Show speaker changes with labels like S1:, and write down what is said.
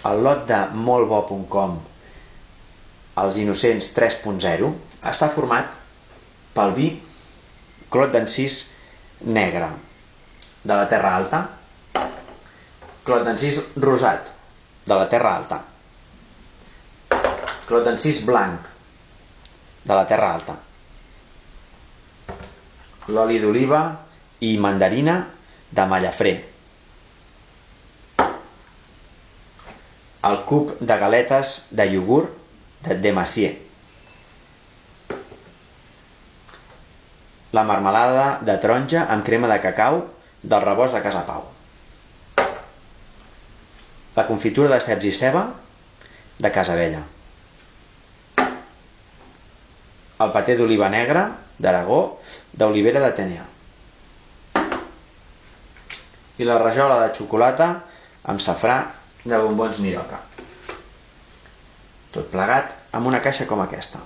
S1: El lot de moltbo.com, Els Innocents 3.0, està format pel vi Clot dEncís negre de la Terra Alta, Clot dEncís rosat de la Terra Alta, Clot dEncís blanc de la Terra Alta, l'oli d'oliva i mandarina de Mallafré, el cub de galetes de iogurt de Demasié, la marmelada de taronja amb crema de cacau del rebost de Casa Pau, la confitura de ceps i ceba de Casa Vella, el paté d'oliva negra dAragó d'Olivera de Tènia i la rajola de xocolata amb safrà de Bombons Nyroca. Tot plegat amb una caixa com aquesta.